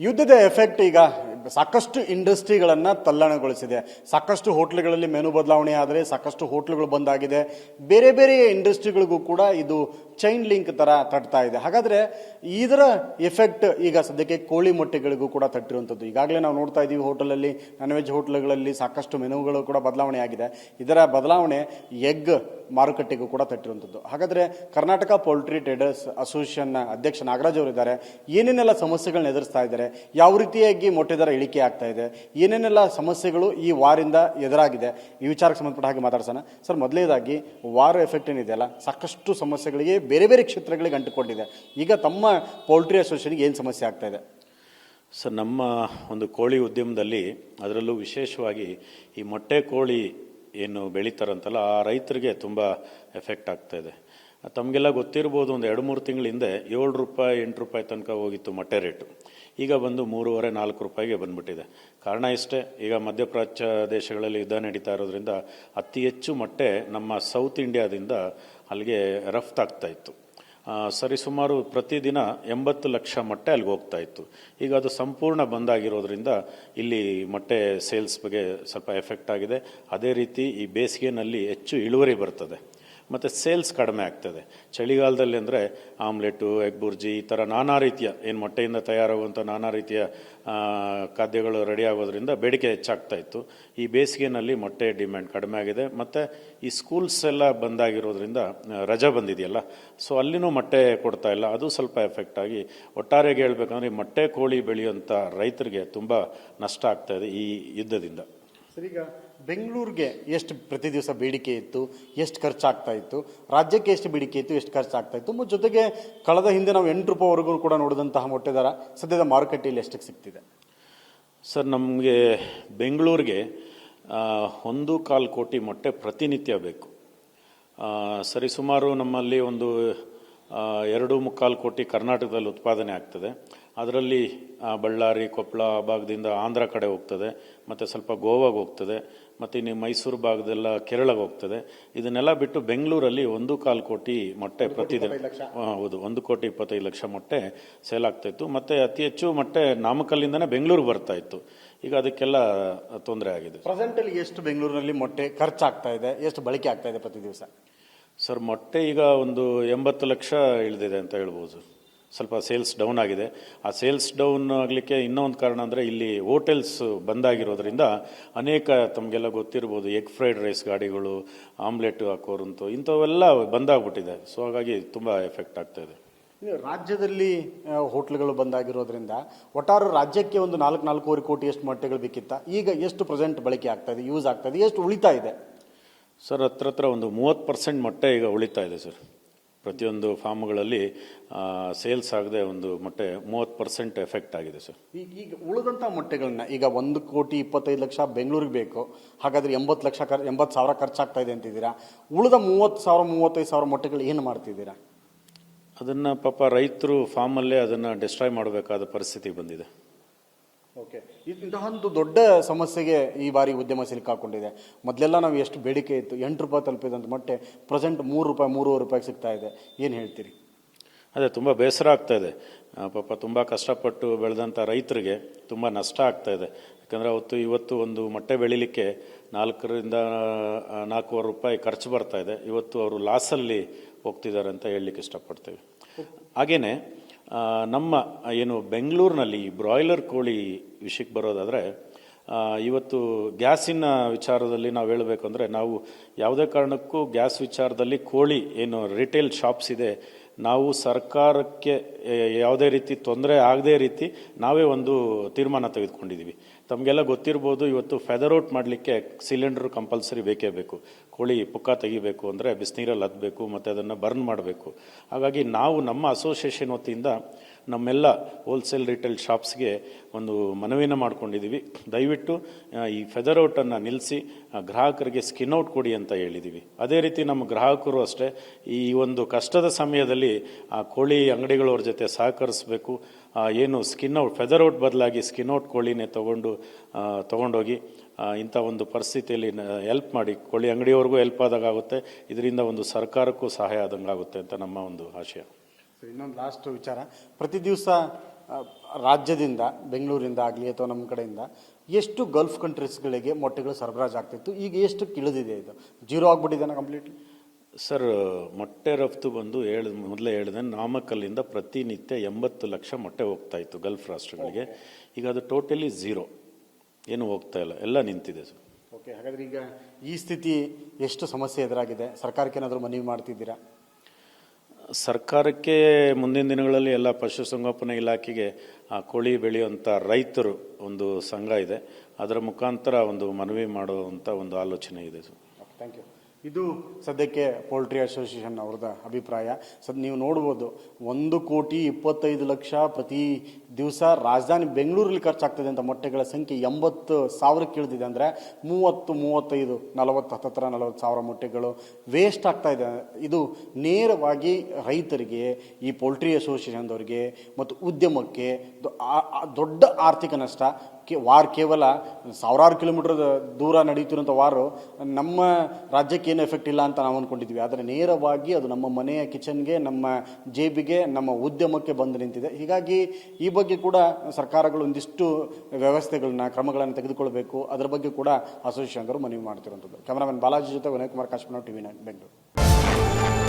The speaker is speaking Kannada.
ಯುದ್ಧದ ಎಫೆಕ್ಟ್ ಈಗ ಸಾಕಷ್ಟು ಇಂಡಸ್ಟ್ರಿಗಳನ್ನು ತಲ್ಲಣಗೊಳಿಸಿದೆ. ಸಾಕಷ್ಟು ಹೋಟ್ಲುಗಳಲ್ಲಿ ಮೆನು ಬದಲಾವಣೆ ಆದರೆ ಸಾಕಷ್ಟು ಹೋಟ್ಲುಗಳು ಬಂದಾಗಿದೆ. ಬೇರೆ ಬೇರೆ ಇಂಡಸ್ಟ್ರಿಗಳಿಗೂ ಕೂಡ ಇದು ಚೈನ್ ಲಿಂಕ್ ತರ ತಟ್ತಾ ಇದೆ. ಹಾಗಾದ್ರೆ ಇದರ ಎಫೆಕ್ಟ್ ಈಗ ಸದ್ಯಕ್ಕೆ ಕೋಳಿ ಮೊಟ್ಟೆಗಳಿಗೂ ಕೂಡ ತಟ್ಟಿರುವಂಥದ್ದು. ಈಗಾಗಲೇ ನಾವು ನೋಡ್ತಾ ಇದ್ದೀವಿ, ಹೋಟೆಲಲ್ಲಿ ನಾನ್ ವೆಜ್ ಹೋಟ್ಲುಗಳಲ್ಲಿ ಸಾಕಷ್ಟು ಮೆನುಗಳು ಕೂಡ ಬದಲಾವಣೆ ಆಗಿದೆ. ಇದರ ಬದಲಾವಣೆ ಎಗ್ ಮಾರುಕಟ್ಟೆಗೂ ಕೂಡ ತಟ್ಟಿರುವಂಥದ್ದು. ಹಾಗಾದ್ರೆ ಕರ್ನಾಟಕ ಪೌಲ್ಟ್ರಿ ಟ್ರೇಡರ್ಸ್ ಅಸೋಸಿಯೇಷನ್ ಅಧ್ಯಕ್ಷ ನಾಗರಾಜ್ ಅವರಿದ್ದಾರೆ. ಏನೇನೆಲ್ಲ ಸಮಸ್ಯೆಗಳನ್ನ ಎದುರಿಸ್ತಾ ಇದ್ದಾರೆ, ಯಾವ ರೀತಿಯಾಗಿ ಮೊಟ್ಟೆ ದರ ಇಳಿಕೆ ಆಗ್ತಾ ಇದೆ, ಏನೇನೆಲ್ಲ ಸಮಸ್ಯೆಗಳು ಈ ವಾರಿಂದ ಎದುರಾಗಿದೆ, ಈ ವಿಚಾರಕ್ಕೆ ಸಂಬಂಧಪಟ್ಟ ಹಾಗೆ ಮಾತಾಡ್ಸೋಣ. ಸರ್, ಮೊದಲನೇದಾಗಿ ವಾರ ಎಫೆಕ್ಟ್ ಏನಿದೆಯಲ್ಲ, ಸಾಕಷ್ಟು ಸಮಸ್ಯೆಗಳಿಗೆ ಬೇರೆ ಬೇರೆ ಕ್ಷೇತ್ರಗಳಿಗೆ ಅಂಟಿಕೊಂಡಿದೆ. ಈಗ ತಮ್ಮ ಪೌಲ್ಟ್ರಿ ಅಸೋಸಿಯೇಷನ್ಗೆ ಏನು ಸಮಸ್ಯೆ ಆಗ್ತಾ ಇದೆ? ಸರ್, ನಮ್ಮ ಒಂದು ಕೋಳಿ ಉದ್ಯಮದಲ್ಲಿ ಅದರಲ್ಲೂ ವಿಶೇಷವಾಗಿ ಈ ಮೊಟ್ಟೆ ಕೋಳಿ ಏನು ಬೆಳೀತಾರಂತಲ್ಲ, ಆ ರೈತರಿಗೆ ತುಂಬ ಎಫೆಕ್ಟ್ ಆಗ್ತಾ ಇದೆ. ತಮಗೆಲ್ಲ ಗೊತ್ತಿರ್ಬೋದು, ಒಂದು 2-3 ತಿಂಗಳ ಹಿಂದೆ 7 ರೂಪಾಯಿ 8 ರೂಪಾಯಿ ತನಕ ಹೋಗಿತ್ತು ಮೊಟ್ಟೆ ರೇಟು. ಈಗ ಬಂದು 3.5-4 ರೂಪಾಯಿಗೆ ಬಂದ್ಬಿಟ್ಟಿದೆ. ಕಾರಣ ಇಷ್ಟೇ, ಈಗ ಮಧ್ಯಪ್ರಾಚ್ಯ ದೇಶಗಳಲ್ಲಿ ಯುದ್ಧ ನಡೀತಾ ಇರೋದ್ರಿಂದ ಅತಿ ಹೆಚ್ಚು ಮೊಟ್ಟೆ ನಮ್ಮ ಸೌತ್ ಇಂಡಿಯಾದಿಂದ ಅಲ್ಲಿಗೆ ರಫ್ತಾಗ್ತಾ ಇತ್ತು. ಸರಿಸುಮಾರು ಪ್ರತಿದಿನ 80 ಲಕ್ಷ ಮೊಟ್ಟೆ ಅಲ್ಲಿಗೆ ಹೋಗ್ತಾ ಇತ್ತು. ಈಗ ಅದು ಸಂಪೂರ್ಣ ಬಂದಾಗಿರೋದ್ರಿಂದ ಇಲ್ಲಿ ಮೊಟ್ಟೆ ಸೇಲ್ಸ್ ಬಗ್ಗೆ ಸ್ವಲ್ಪ ಎಫೆಕ್ಟ್ ಆಗಿದೆ. ಅದೇ ರೀತಿ ಈ ಬೇಸಿಗೆನಲ್ಲಿ ಹೆಚ್ಚು ಇಳುವರಿ ಬರ್ತದೆ ಮತ್ತು ಸೇಲ್ಸ್ ಕಡಿಮೆ ಆಗ್ತದೆ. ಚಳಿಗಾಲದಲ್ಲಿ ಅಂದರೆ ಆಮ್ಲೆಟು, ಎಗ್ ಬುರ್ಜಿ, ಈ ಥರ ನಾನಾ ರೀತಿಯ ಏನು ಮೊಟ್ಟೆಯಿಂದ ತಯಾರಾಗುವಂಥ ನಾನಾ ರೀತಿಯ ಖಾದ್ಯಗಳು ರೆಡಿ ಆಗೋದ್ರಿಂದ ಬೇಡಿಕೆ ಹೆಚ್ಚಾಗ್ತಾ ಇತ್ತು. ಈ ಬೇಸಿಗೆನಲ್ಲಿ ಮೊಟ್ಟೆ ಡಿಮ್ಯಾಂಡ್ ಕಡಿಮೆ ಆಗಿದೆ. ಮತ್ತು ಈ ಸ್ಕೂಲ್ಸ್ ಎಲ್ಲ ಬಂದಾಗಿರೋದ್ರಿಂದ ರಜೆ ಬಂದಿದೆಯಲ್ಲ, ಸೊ ಅಲ್ಲಿನೂ ಮೊಟ್ಟೆ ಕೊಡ್ತಾ ಇಲ್ಲ. ಅದು ಸ್ವಲ್ಪ ಎಫೆಕ್ಟ್ ಆಗಿ ಒಟ್ಟಾರೆಗೆ ಹೇಳ್ಬೇಕಂದ್ರೆ ಈ ಮೊಟ್ಟೆ ಕೋಳಿ ಬೆಳೆಯುವಂಥ ರೈತರಿಗೆ ತುಂಬ ನಷ್ಟ ಆಗ್ತಾ ಇದೆ ಈ ಯುದ್ಧದಿಂದ. ಸರ್, ಈಗ ಬೆಂಗಳೂರಿಗೆ ಎಷ್ಟು ಪ್ರತಿ ದಿವಸ ಬೇಡಿಕೆ ಇತ್ತು, ಎಷ್ಟು ಖರ್ಚಾಗ್ತಾ ಇತ್ತು, ರಾಜ್ಯಕ್ಕೆ ಎಷ್ಟು ಬೇಡಿಕೆ ಇತ್ತು, ಎಷ್ಟು ಖರ್ಚಾಗ್ತಾ ಇತ್ತು, ಮತ್ತು ಜೊತೆಗೆ ಕಳೆದ ಹಿಂದೆ ನಾವು 8 ರೂಪಾಯಿವರೆಗೂ ಕೂಡ ನೋಡಿದಂತಹ ಮೊಟ್ಟೆ ದರ ಸದ್ಯದ ಮಾರುಕಟ್ಟೆಯಲ್ಲಿ ಎಷ್ಟಕ್ಕೆ ಸಿಗ್ತಿದೆ? ಸರ್, ನಮಗೆ ಬೆಂಗಳೂರಿಗೆ 1.25 ಕೋಟಿ ಮೊಟ್ಟೆ ಪ್ರತಿನಿತ್ಯ ಬೇಕು. ಸರಿಸುಮಾರು ನಮ್ಮಲ್ಲಿ ಒಂದು 2.25 ಕೋಟಿ ಕರ್ನಾಟಕದಲ್ಲಿ ಉತ್ಪಾದನೆ ಆಗ್ತದೆ. ಅದರಲ್ಲಿ ಬಳ್ಳಾರಿ, ಕೊಪ್ಪಳ ಭಾಗದಿಂದ ಆಂಧ್ರ ಕಡೆ ಹೋಗ್ತದೆ, ಮತ್ತು ಸ್ವಲ್ಪ ಗೋವಾಗೆ ಹೋಗ್ತದೆ, ಮತ್ತು ಇನ್ನು ಮೈಸೂರು ಭಾಗದೆಲ್ಲ ಕೇರಳಗೆ ಹೋಗ್ತದೆ. ಇದನ್ನೆಲ್ಲ ಬಿಟ್ಟು ಬೆಂಗಳೂರಲ್ಲಿ 1.25 ಕೋಟಿ ಮೊಟ್ಟೆ ಪ್ರತಿದಿನ, ಹೌದು, 1.25 ಕೋಟಿ ಮೊಟ್ಟೆ ಸೇಲ್ ಆಗ್ತಾ ಇತ್ತು. ಮತ್ತು ಅತಿ ಹೆಚ್ಚು ಮೊಟ್ಟೆ ನಾಮಕಲ್ಲಿಂದನೇ ಬೆಂಗಳೂರಿಗೆ ಬರ್ತಾ ಇತ್ತು. ಈಗ ಅದಕ್ಕೆಲ್ಲ ತೊಂದರೆ ಆಗಿದೆ. ಪ್ರೆಸೆಂಟಲ್ಲಿ ಎಷ್ಟು ಬೆಂಗಳೂರಿನಲ್ಲಿ ಮೊಟ್ಟೆ ಖರ್ಚಾಗ್ತಾ ಇದೆ, ಎಷ್ಟು ಬಳಕೆ ಆಗ್ತಾ ಇದೆ ಪ್ರತಿ ದಿವಸ? ಸರ್, ಮೊಟ್ಟೆ ಈಗ ಒಂದು 80 ಲಕ್ಷ ಇಳಿದಿದೆ ಅಂತ ಹೇಳ್ಬೋದು. ಸ್ವಲ್ಪ ಸೇಲ್ಸ್ ಡೌನ್ ಆಗಿದೆ. ಆ ಸೇಲ್ಸ್ ಡೌನ್ ಆಗಲಿಕ್ಕೆ ಇನ್ನೊಂದು ಕಾರಣ ಅಂದರೆ ಇಲ್ಲಿ ಹೋಟೆಲ್ಸ್ ಬಂದಾಗಿರೋದ್ರಿಂದ ಅನೇಕ, ತಮಗೆಲ್ಲ ಗೊತ್ತಿರ್ಬೋದು, ಎಗ್ ಫ್ರೈಡ್ ರೈಸ್ ಗಾಡಿಗಳು, ಆಮ್ಲೆಟ್ ಹಾಕೋರಂತೂ ಇಂಥವೆಲ್ಲ ಬಂದಾಗ್ಬಿಟ್ಟಿದೆ. ಸೊ ಹಾಗಾಗಿ ತುಂಬ ಎಫೆಕ್ಟ್ ಆಗ್ತಾ ಇದೆ. ರಾಜ್ಯದಲ್ಲಿ ಹೋಟ್ಲುಗಳು ಬಂದಾಗಿರೋದ್ರಿಂದ ಒಟ್ಟಾರೆ ರಾಜ್ಯಕ್ಕೆ ಒಂದು 4-4.5 ಕೋಟಿ ಎಷ್ಟು ಮೊಟ್ಟೆಗಳು ಬೇಕಿತ್ತ, ಈಗ ಎಷ್ಟು ಪ್ರೆಸೆಂಟ್ ಬಳಕೆ ಆಗ್ತಾ ಇದೆ, ಯೂಸ್ ಆಗ್ತಾ ಇದೆ, ಎಷ್ಟು ಉಳಿತಾ ಇದೆ? ಸರ್, ಹತ್ರ ಒಂದು 30% ಮೊಟ್ಟೆ ಈಗ ಉಳಿತಾ ಇದೆ ಸರ್. ಪ್ರತಿಯೊಂದು ಫಾರ್ಮ್ಗಳಲ್ಲಿ ಸೇಲ್ಸ್ ಆಗದೆ ಒಂದು ಮೊಟ್ಟೆ 30% ಎಫೆಕ್ಟ್ ಆಗಿದೆ ಸರ್. ಈಗ ಉಳಿದಂಥ ಮೊಟ್ಟೆಗಳನ್ನ ಈಗ 1.25 ಕೋಟಿ ಬೆಂಗಳೂರಿಗೆ ಬೇಕು, ಹಾಗಾದ್ರೆ 80,000 ಖರ್ಚಾಗ್ತಾ ಇದೆ ಅಂತಿದ್ದೀರಾ. ಉಳಿದ 30,000-35,000 ಮೊಟ್ಟೆಗಳು ಏನು ಮಾಡ್ತಿದ್ದೀರಾ? ಅದನ್ನು ಪಾಪ ರೈತರು ಫಾರ್ಮಲ್ಲೇ ಅದನ್ನು ಡಿಸ್ಟ್ರಾಯ್ ಮಾಡಬೇಕಾದ ಪರಿಸ್ಥಿತಿ ಬಂದಿದೆ. ಓಕೆ, ಇಂತಹ ಒಂದು ದೊಡ್ಡ ಸಮಸ್ಯೆಗೆ ಈ ಬಾರಿ ಉದ್ಯಮ ಸಿಲುಕಾಕೊಂಡಿದೆ. ಮೊದಲೆಲ್ಲ ನಾವು ಎಷ್ಟು ಬೇಡಿಕೆ ಇತ್ತು, 8 ರೂಪಾಯಿ ತಲುಪಿದಂಥ ಮೊಟ್ಟೆ ಪ್ರೆಸೆಂಟ್ 3 ರೂಪಾಯಿ 3.5 ರೂಪಾಯಿಗೆ ಸಿಗ್ತಾ ಇದೆ. ಏನು ಹೇಳ್ತೀರಿ? ಅದೇ ತುಂಬ ಬೇಸರ ಆಗ್ತಾ ಇದೆ. ಪಾಪ ತುಂಬ ಕಷ್ಟಪಟ್ಟು ಬೆಳೆದಂಥ ರೈತರಿಗೆ ತುಂಬ ನಷ್ಟ ಆಗ್ತಾ ಇದೆ. ಯಾಕಂದರೆ ಇವತ್ತು ಒಂದು ಮೊಟ್ಟೆ ಬೆಳಿಲಿಕ್ಕೆ 4-4.25 ರೂಪಾಯಿ ಖರ್ಚು ಬರ್ತಾ ಇದೆ. ಇವತ್ತು ಅವರು ಲಾಸಲ್ಲಿ ಹೋಗ್ತಿದ್ದಾರೆ ಅಂತ ಹೇಳಲಿಕ್ಕೆ ಇಷ್ಟಪಡ್ತೇವೆ. ಹಾಗೆಯೇ ನಮ್ಮ ಏನು ಬೆಂಗಳೂರಿನಲ್ಲಿ ಬ್ರಾಯ್ಲರ್ ಕೋಳಿ ವಿಷಯಕ್ಕೆ ಬರೋದಾದರೆ, ಇವತ್ತು ಗ್ಯಾಸಿನ ವಿಚಾರದಲ್ಲಿ ನಾವು ಹೇಳಬೇಕು ಅಂದರೆ, ನಾವು ಯಾವುದೇ ಕಾರಣಕ್ಕೂ ಗ್ಯಾಸ್ ವಿಚಾರದಲ್ಲಿ ಕೋಳಿ ಏನು ರಿಟೇಲ್ ಶಾಪ್ಸ್ ಇದೆ, ನಾವು ಸರ್ಕಾರಕ್ಕೆ ಯಾವುದೇ ರೀತಿ ತೊಂದರೆ ಆಗದೇ ರೀತಿ ನಾವೇ ಒಂದು ತೀರ್ಮಾನ ತೆಗೆದುಕೊಂಡಿದ್ದೀವಿ. ತಮಗೆಲ್ಲ ಗೊತ್ತಿರ್ಬೋದು, ಇವತ್ತು ಫೆದರ್ ಔಟ್ ಮಾಡಲಿಕ್ಕೆ ಸಿಲಿಂಡರ್ ಕಂಪಲ್ಸರಿ ಬೇಕೇ ಬೇಕು. ಕೋಳಿ ಪುಕ್ಕ ತೆಗಿಬೇಕು ಅಂದರೆ ಬಿಸಿನೀರಲ್ಲಿ ಹತ್ತಬೇಕು ಮತ್ತು ಅದನ್ನು ಬರ್ನ್ ಮಾಡಬೇಕು. ಹಾಗಾಗಿ ನಾವು ನಮ್ಮ ಅಸೋಸಿಯೇಷನ್ ವತಿಯಿಂದ ನಮ್ಮೆಲ್ಲ ಹೋಲ್ಸೇಲ್ ರಿಟೇಲ್ ಶಾಪ್ಸ್ಗೆ ಒಂದು ಮನವಿನ ಮಾಡ್ಕೊಂಡಿದ್ದೀವಿ. ದಯವಿಟ್ಟು ಈ ಫೆದರ್ ಔಟನ್ನು ನಿಲ್ಲಿಸಿ ಗ್ರಾಹಕರಿಗೆ ಸ್ಕಿನ್ ಔಟ್ ಕೊಡಿ ಅಂತ ಹೇಳಿದ್ದೀವಿ. ಅದೇ ರೀತಿ ನಮ್ಮ ಗ್ರಾಹಕರು ಅಷ್ಟೇ ಈ ಒಂದು ಕಷ್ಟದ ಸಮಯದಲ್ಲಿ ಆ ಕೋಳಿ ಅಂಗಡಿಗಳವ್ರ ಜೊತೆ ಸಹಕರಿಸಬೇಕು. ಏನು ಸ್ಕಿನ್ ಔಟ್, ಫೆದರ್ ಔಟ್ ಬದಲಾಗಿ ಸ್ಕಿನ್ ಔಟ್ ಕೋಳಿನೇ ತೊಗೊಂಡೋಗಿ ಇಂಥ ಒಂದು ಪರಿಸ್ಥಿತಿಯಲ್ಲಿ ಹೆಲ್ಪ್ ಮಾಡಿ, ಕೋಳಿ ಅಂಗಡಿಯವ್ರಿಗೂ ಹೆಲ್ಪ್ ಆದಾಗುತ್ತೆ, ಇದರಿಂದ ಒಂದು ಸರ್ಕಾರಕ್ಕೂ ಸಹಾಯ ಆದಂಗಾಗುತ್ತೆ ಅಂತ ನಮ್ಮ ಒಂದು ಆಶಯ. ಇನ್ನೊಂದು ಲಾಸ್ಟ್ ವಿಚಾರ, ಪ್ರತಿ ದಿವಸ ರಾಜ್ಯದಿಂದ ಬೆಂಗಳೂರಿಂದ ಆಗಲಿ ಅಥವಾ ನಮ್ಮ ಕಡೆಯಿಂದ ಎಷ್ಟು ಗಲ್ಫ್ ಕಂಟ್ರೀಸ್ಗಳಿಗೆ ಮೊಟ್ಟೆಗಳು ಸರಬರಾಜು ಆಗ್ತಿತ್ತು, ಈಗ ಎಷ್ಟು ಇಳಿದಿದೆ? ಇದು ಜೀರೋ ಆಗ್ಬಿಟ್ಟಿದೆ ಕಂಪ್ಲೀಟ್ಲಿ? ಸರ್, ಮೊಟ್ಟೆ ರಫ್ತು ಬಂದು ಮೊದಲೇ ಹೇಳಿದೆ, ನಾಮಕ್ಕಲ್ಲಿಂದ ಪ್ರತಿನಿತ್ಯ 80 ಲಕ್ಷ ಮೊಟ್ಟೆ ಹೋಗ್ತಾ ಇತ್ತು ಗಲ್ಫ್ ರಾಷ್ಟ್ರಗಳಿಗೆ. ಈಗ ಅದು ಟೋಟಲಿ ಝೀರೋ, ಏನು ಹೋಗ್ತಾ ಇಲ್ಲ, ಎಲ್ಲ ನಿಂತಿದೆ ಸರ್. ಓಕೆ, ಹಾಗಾದ್ರೆ ಈಗ ಈ ಸ್ಥಿತಿ ಎಷ್ಟು ಸಮಸ್ಯೆ ಎದುರಾಗಿದೆ? ಸರ್ಕಾರಕ್ಕೆ ಏನಾದರೂ ಮನವಿ ಮಾಡ್ತಿದ್ದೀರಾ? ಸರ್ಕಾರಕ್ಕೆ ಮುಂದಿನ ದಿನಗಳಲ್ಲಿ ಎಲ್ಲ ಪಶುಸಂಗೋಪನಾ ಇಲಾಖೆಗೆ ಆ ಕೋಳಿ ಬೆಳೆಯುವಂಥ ರೈತರು ಒಂದು ಸಂಘ ಇದೆ, ಅದರ ಮುಖಾಂತರ ಒಂದು ಮನವಿ ಮಾಡುವಂಥ ಒಂದು ಆಲೋಚನೆ ಇದೆ ಸರ್. Thank you. ಇದು ಸದ್ಯಕ್ಕೆ ಪೋಲ್ಟ್ರಿ ಅಸೋಸಿಯೇಷನ್ ಅವ್ರದ್ದು ಅಭಿಪ್ರಾಯ. ನೀವು ನೋಡ್ಬೋದು, 1,25,00,000 ಪ್ರತಿ ದಿವಸ ರಾಜಧಾನಿ ಬೆಂಗಳೂರಲ್ಲಿ ಖರ್ಚಾಗ್ತದೆ ಅಂತ ಮೊಟ್ಟೆಗಳ ಸಂಖ್ಯೆ 80,000 ಇಳಿದಿದೆ. ಅಂದರೆ 30, 35, 40 ಮೊಟ್ಟೆಗಳು ವೇಸ್ಟ್ ಆಗ್ತಾ ಇದೆ. ಇದು ನೇರವಾಗಿ ರೈತರಿಗೆ, ಈ ಪೋಲ್ಟ್ರಿ ಅಸೋಸಿಯೇಷನ್ದವರಿಗೆ ಮತ್ತು ಉದ್ಯಮಕ್ಕೆ ದೊಡ್ಡ ಆರ್ಥಿಕ ನಷ್ಟ. ಕೇವಲ ಸಾವಿರಾರು ಕಿಲೋಮೀಟರ್ ದೂರ ನಡೀತಿರೋಂಥ ವಾರು ನಮ್ಮ ರಾಜ್ಯಕ್ಕೆ ಏನು ಎಫೆಕ್ಟ್ ಇಲ್ಲ ಅಂತ ನಾವು ಅಂದ್ಕೊಂಡಿದ್ವಿ, ಆದರೆ ನೇರವಾಗಿ ಅದು ನಮ್ಮ ಮನೆಯ ಕಿಚನ್ಗೆ, ನಮ್ಮ ಜೇಬಿಗೆ, ನಮ್ಮ ಉದ್ಯಮಕ್ಕೆ ಬಂದು ನಿಂತಿದೆ. ಹೀಗಾಗಿ ಈ ಬಗ್ಗೆ ಕೂಡ ಸರ್ಕಾರಗಳು ಒಂದಿಷ್ಟು ವ್ಯವಸ್ಥೆಗಳನ್ನ, ಕ್ರಮಗಳನ್ನು ತೆಗೆದುಕೊಳ್ಬೇಕು. ಅದರ ಬಗ್ಗೆ ಕೂಡ ಅಸೋಸಿಯೇಷನ್ದವರು ಮನವಿ ಮಾಡ್ತಿರುವಂಥದ್ದು. ಕ್ಯಾಮರಾಮನ್ ಬಾಲಾಜಿ ಜೊತೆ ವಿನಯ್ ಕುಮಾರ್, ಕಾಶ್ಮೀರ, TV9 ಬೆಂಗಳೂರು.